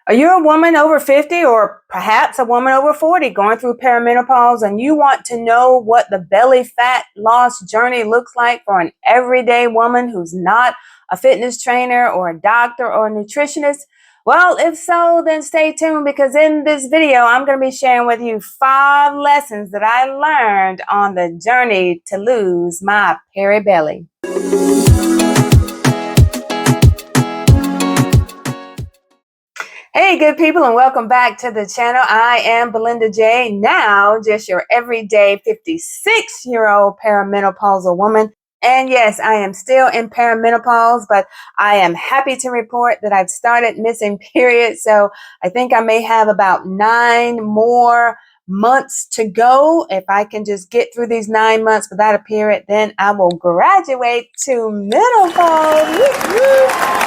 Are you a woman over 50 or perhaps a woman over 40 going through perimenopause and you want to know what the belly fat loss journey looks like for an everyday woman who's not a fitness trainer or a doctor or a nutritionist? Well, if so, then stay tuned because in this video, I'm going to be sharing with you 5 lessons that I learned on the journey to lose my belly. Hey, good people, and welcome back to the channel. I am Belinda J. Now, just your everyday 56-year-old perimenopausal woman. And yes, I am still in perimenopause, but I am happy to report that I've started missing periods. So I think I may have about 9 more months to go. If I can just get through these 9 months without a period, then I will graduate to menopause.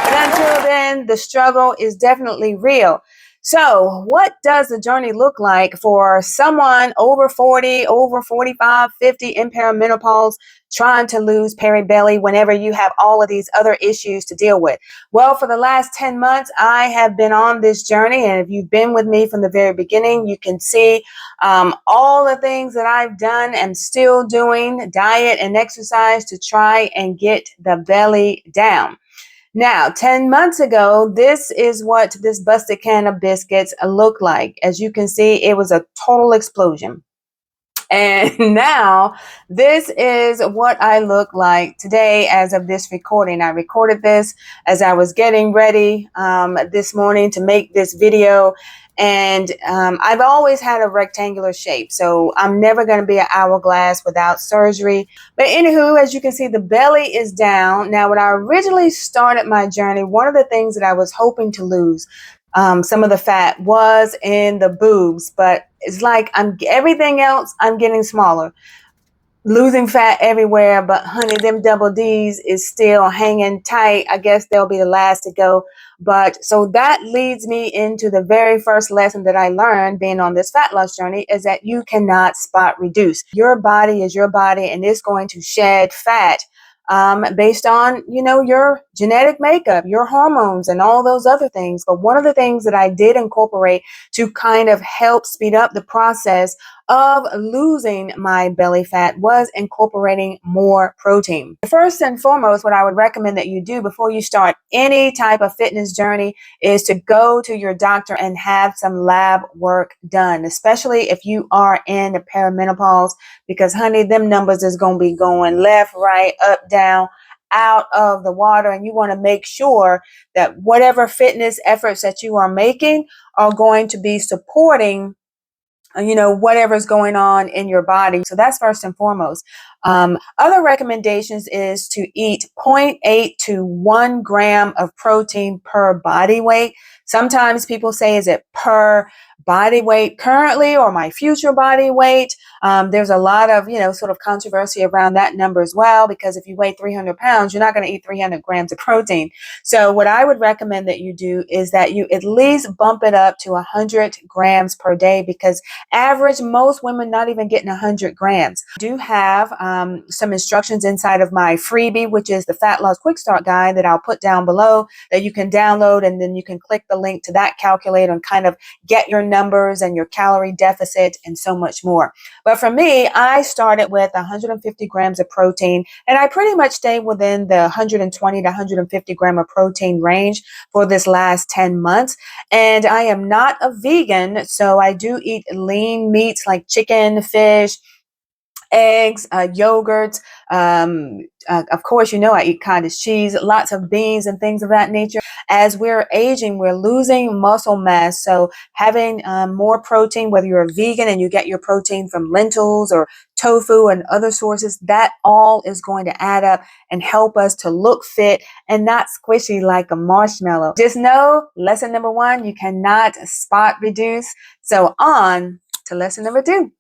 But until then, the struggle is definitely real. So what does the journey look like for someone over 40, over 45, 50 in perimenopause trying to lose belly whenever you have all of these other issues to deal with? Well, for the last 10 months, I have been on this journey. And if you've been with me from the very beginning, you can see all the things that I've done and still doing, diet and exercise to try and get the belly down. Now, 10 months ago, this is what this busted can of biscuits looked like. As you can see, it was a total explosion. And now this is what I look like today as of this recording. I recorded this as I was getting ready this morning to make this video. And I've always had a rectangular shape, so I'm never going to be an hourglass without surgery. But anywho, as you can see, the belly is down. Now, when I originally started my journey, one of the things that I was hoping to lose some of the fat was in the boobs, but it's like everything else, I'm getting smaller. Losing fat everywhere, but honey, them double D's is still hanging tight. I guess they'll be the last to go. But so that leads me into the very first lesson that I learned being on this fat loss journey is that you cannot spot reduce. Your body is your body and it's going to shed fat based on, your genetic makeup, your hormones and all those other things. But one of the things that I did incorporate to kind of help speed up the process of losing my belly fat was incorporating more protein. First and foremost, what I would recommend that you do before you start any type of fitness journey is to go to your doctor and have some lab work done, especially if you are in the perimenopause, because honey, them numbers is going to be going left, right, up, down, out of the water. And you want to make sure that whatever fitness efforts that you are making are going to be supporting whatever's going on in your body. So that's first and foremost. Other recommendations is to eat 0.8 to 1 gram of protein per body weight. Sometimes people say, is it per body weight currently or my future body weight? There's a lot of, sort of controversy around that number as well, because if you weigh 300 pounds, you're not going to eat 300 grams of protein. So what I would recommend that you do is that you at least bump it up to 100 grams per day, because average, most women not even getting 100 grams. I do have some instructions inside of my freebie, which is the Fat Loss Quick Start Guide that I'll put down below that you can download, and then you can click the link to that calculator and kind of get your numbers and your calorie deficit and so much more. But for me, I started with 150 grams of protein, and I pretty much stayed within the 120 to 150 gram of protein range for this last 10 months. And I am not a vegan, so I do eat lean meats like chicken, fish, eggs, yogurts. Of course, I eat cottage cheese, lots of beans and things of that nature. As we're aging, we're losing muscle mass. So having more protein, whether you're a vegan and you get your protein from lentils or tofu and other sources, that all is going to add up and help us to look fit and not squishy like a marshmallow. Just know, lesson number 1, you cannot spot reduce. So on to lesson number 2.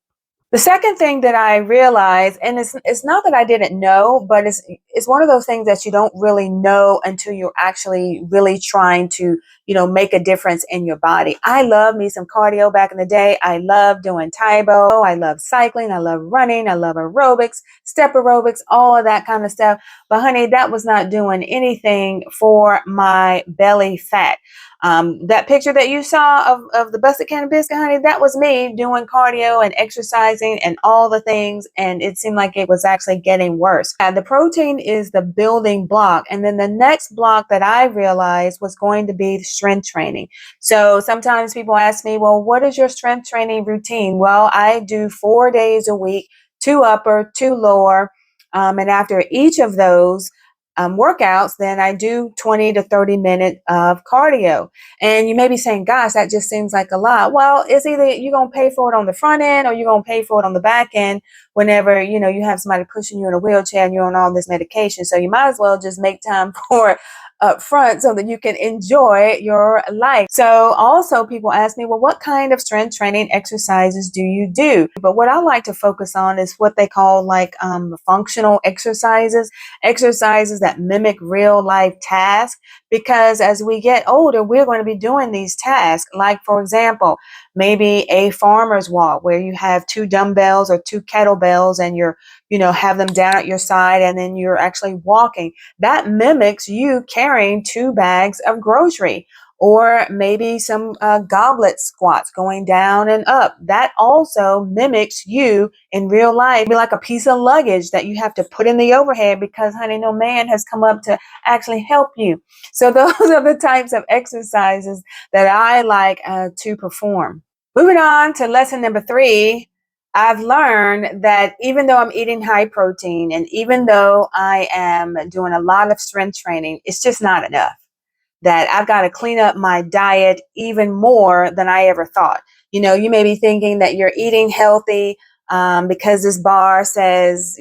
The second thing that I realized, and it's not that I didn't know, but it's one of those things that you don't really know until you're actually really trying to, make a difference in your body. I love me some cardio back in the day. I love doing Taibo. I love cycling. I love running. I love aerobics, step aerobics, all of that kind of stuff. But honey, that was not doing anything for my belly fat. That picture that you saw of the busted can of biscuit, honey, that was me doing cardio and exercising and all the things. And it seemed like it was actually getting worse. The protein is the building block. And then the next block that I realized was going to be strength training. So sometimes people ask me, well, what is your strength training routine? Well, I do 4 days a week, 2 upper, 2 lower. And after each of those workouts, then I do 20 to 30 minutes of cardio. And you may be saying, gosh, that just seems like a lot. Well, it's either you're going to pay for it on the front end or you're going to pay for it on the back end whenever, you have somebody pushing you in a wheelchair and you're on all this medication. So you might as well just make time for it up front so that you can enjoy your life. So also people ask me, well, what kind of strength training exercises do you do? But what I like to focus on is what they call functional exercises that mimic real life tasks. Because as we get older, we're going to be doing these tasks. Like, for example, maybe a farmer's walk where you have 2 dumbbells or 2 kettlebells and you're, have them down at your side and then you're actually walking. That mimics you carrying 2 bags of grocery. Or maybe some goblet squats going down and up. That also mimics you in real life. It'd be like a piece of luggage that you have to put in the overhead because, honey, no man has come up to actually help you. So those are the types of exercises that I like to perform. Moving on to lesson number 3. I've learned that even though I'm eating high protein and even though I am doing a lot of strength training, it's just not enough. That I've got to clean up my diet even more than I ever thought. You may be thinking that you're eating healthy because this bar says,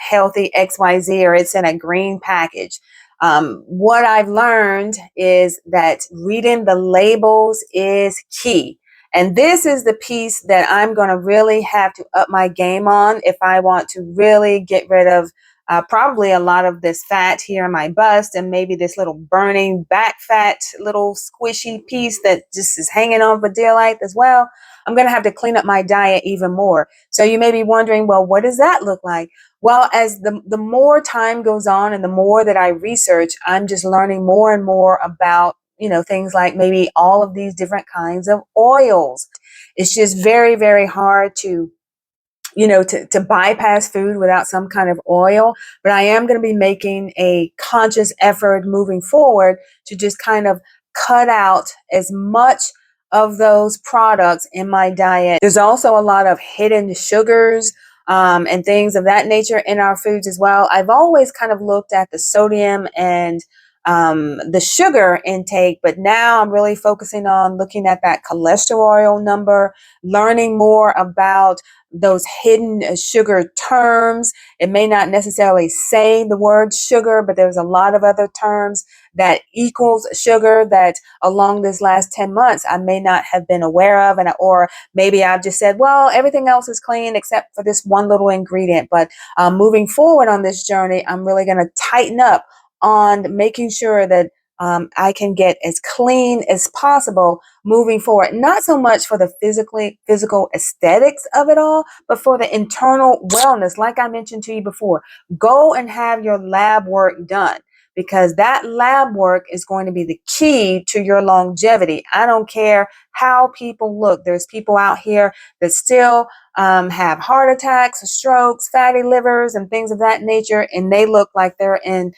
healthy XYZ or it's in a green package. What I've learned is that reading the labels is key. And this is the piece that I'm going to really have to up my game on if I want to really get rid of probably a lot of this fat here in my bust and maybe this little burning back fat, little squishy piece that just is hanging on for dear life as well. I'm going to have to clean up my diet even more. So you may be wondering, well, what does that look like? Well, as the more time goes on and the more that I research, I'm just learning more and more about, things like maybe all of these different kinds of oils. It's just very, very hard to bypass food without some kind of oil. But I am going to be making a conscious effort moving forward to just kind of cut out as much of those products in my diet. There's also a lot of hidden sugars and things of that nature in our foods as well. I've always kind of looked at the sodium and the sugar intake, but now I'm really focusing on looking at that cholesterol number, learning more about those hidden sugar terms. It may not necessarily say the word sugar, but there's a lot of other terms that equals sugar that along this last 10 months I may not have been aware of, or maybe I've just said, well, everything else is clean except for this one little ingredient. But moving forward on this journey, I'm really going to tighten up on making sure that I can get as clean as possible moving forward. Not so much for the physical aesthetics of it all, but for the internal wellness. Like I mentioned to you before, go and have your lab work done, because that lab work is going to be the key to your longevity. I don't care how people look. There's people out here that still have heart attacks, strokes, fatty livers, and things of that nature, and they look like they're in,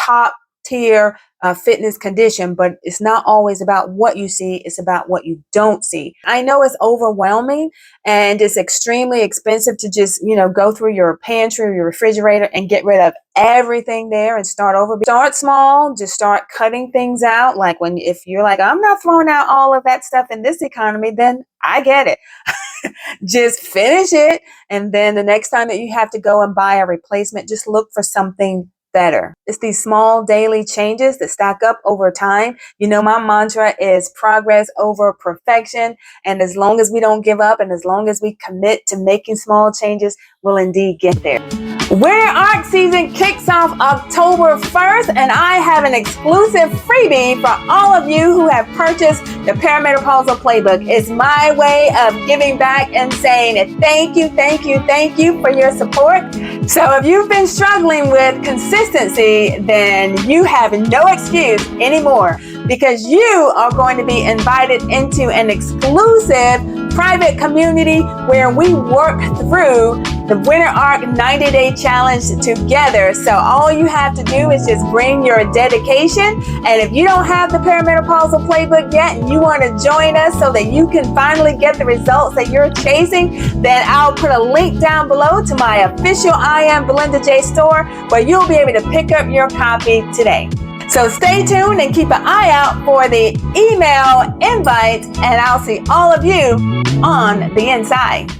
top tier fitness condition. But it's not always about what you see, it's about what you don't see. I know it's overwhelming and it's extremely expensive to just go through your pantry or your refrigerator and get rid of everything there and start over. Start small, just start cutting things out. Like if you're like, I'm not throwing out all of that stuff in this economy, then I get it. Just finish it, and then the next time that you have to go and buy a replacement, just look for something better. It's these small daily changes that stack up over time. My mantra is progress over perfection. And as long as we don't give up and as long as we commit to making small changes, we'll indeed get there. Winter ARC season kicks off October 1st, and I have an exclusive freebie for all of you who have purchased the Perimenopausal Playbook. It's my way of giving back and saying thank you, thank you, thank you for your support. So if you've been struggling with consistency, then you have no excuse anymore, because you are going to be invited into an exclusive private community where we work through the Winter ARC 90-day challenge together. So all you have to do is just bring your dedication. And if you don't have the Perimenopausal Playbook yet and you want to join us so that you can finally get the results that you're chasing, then I'll put a link down below to my official I Am Belinda J store, where you'll be able to pick up your copy today. So stay tuned and keep an eye out for the email invite, and I'll see all of you on the inside.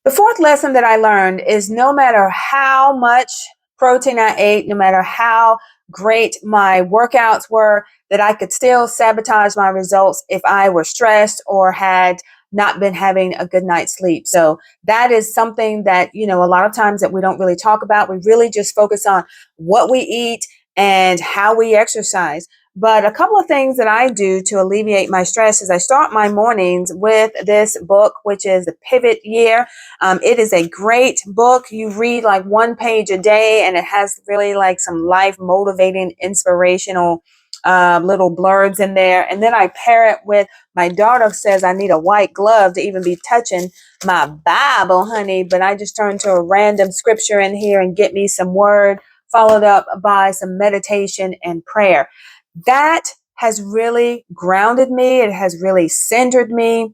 The fourth lesson that I learned is no matter how much protein I ate, no matter how great my workouts were, that I could still sabotage my results if I were stressed or had not been having a good night's sleep. So that is something that, a lot of times that we don't really talk about. We really just focus on what we eat and how we exercise. But a couple of things that I do to alleviate my stress is I start my mornings with this book, which is The Pivot Year. It is a great book. You read like one page a day, and it has really like some life motivating, inspirational little blurbs in there. And then I pair it with, my daughter says I need a white glove to even be touching my Bible, honey. But I just turn to a random scripture in here and get me some word, followed up by some meditation and prayer. That has really grounded me. It has really centered me,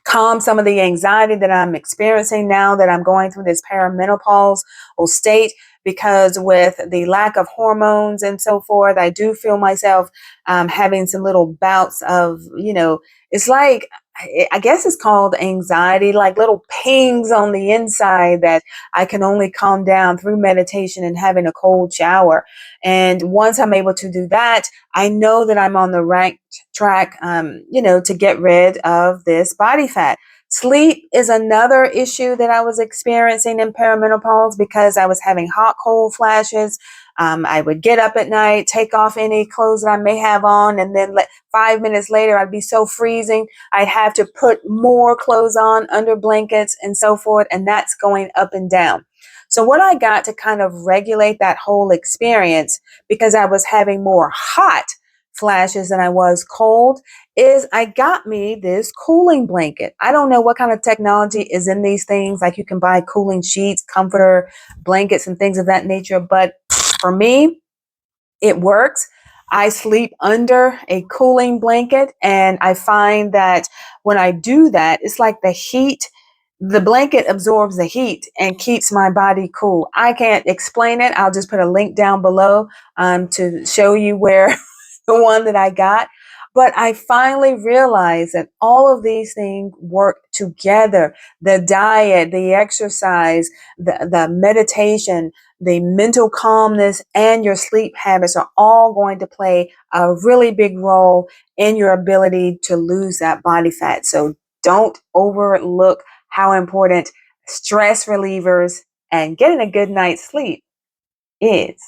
calmed some of the anxiety that I'm experiencing now that I'm going through this perimenopausal state, because with the lack of hormones and so forth, I do feel myself having some little bouts of, it's like, I guess it's called anxiety, like little pings on the inside that I can only calm down through meditation and having a cold shower. And once I'm able to do that, I know that I'm on the right track, to get rid of this body fat. Sleep is another issue that I was experiencing in perimenopause, because I was having hot, cold flashes. I would get up at night, take off any clothes that I may have on, and then 5 minutes later, I'd be so freezing, I'd have to put more clothes on under blankets and so forth, and that's going up and down. So what I got to kind of regulate that whole experience, because I was having more hot flashes than I was cold, is I got me this cooling blanket. I don't know what kind of technology is in these things. Like, you can buy cooling sheets, comforter, blankets, and things of that nature. But for me, it works. I sleep under a cooling blanket, and I find that when I do that, it's like the blanket absorbs the heat and keeps my body cool. I can't explain it. I'll just put a link down below to show you where the one that I got. But I finally realized that all of these things work together. The diet, the exercise, the meditation, the mental calmness, and your sleep habits are all going to play a really big role in your ability to lose that body fat. So don't overlook how important stress relievers and getting a good night's sleep is.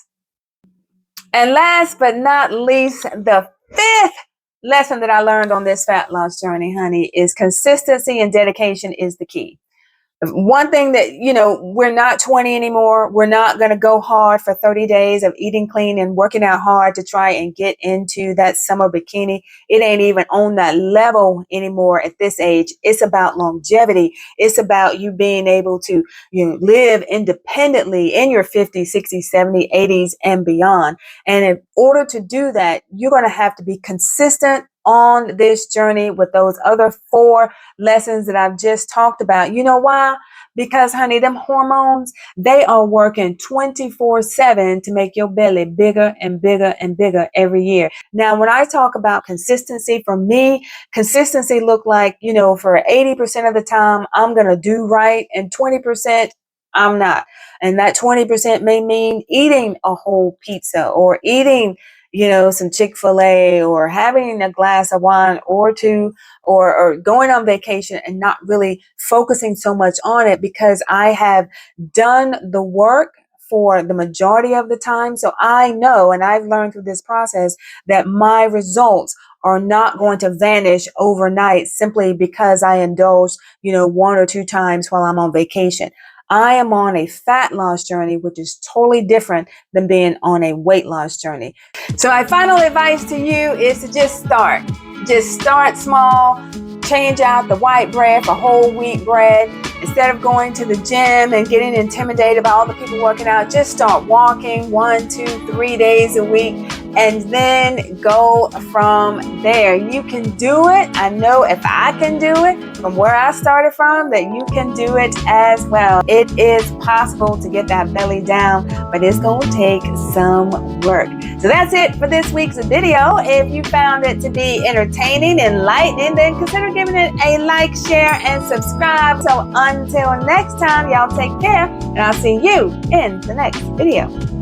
And last but not least, the fifth lesson that I learned on this fat loss journey, honey, is consistency and dedication is the key. One thing that, we're not 20 anymore. We're not going to go hard for 30 days of eating clean and working out hard to try and get into that summer bikini. It ain't even on that level anymore at this age. It's about longevity. It's about you being able to, live independently in your 50s, 60s, 70s, 80s, and beyond. And in order to do that, you're going to have to be consistent on this journey with those other 4 lessons that I've just talked about. You know why? Because, honey, them hormones, they are working 24/7 to make your belly bigger and bigger and bigger every year. Now, when I talk about consistency, for me, consistency look like, for 80% of the time, I'm going to do right, and 20%, I'm not. And that 20% may mean eating a whole pizza or eating some Chick-fil-A or having a glass of wine or two, or going on vacation and not really focusing so much on it, because I have done the work for the majority of the time. So I know, and I've learned through this process, that my results are not going to vanish overnight simply because I indulge, one or two times while I'm on vacation. I am on a fat loss journey, which is totally different than being on a weight loss journey. So my final advice to you is to just start. Just start small. Change out the white bread for whole wheat bread. Instead of going to the gym and getting intimidated by all the people working out, just start walking 1, 2, 3 days a week, and then go from there. You can do it. I know if I can do it from where I started from, that you can do it as well. It is possible to get that belly down, but it's going to take some work. So that's it for this week's video. If you found it to be entertaining, enlightening, then consider giving it a like, share, and subscribe. So until next time, y'all take care, and I'll see you in the next video.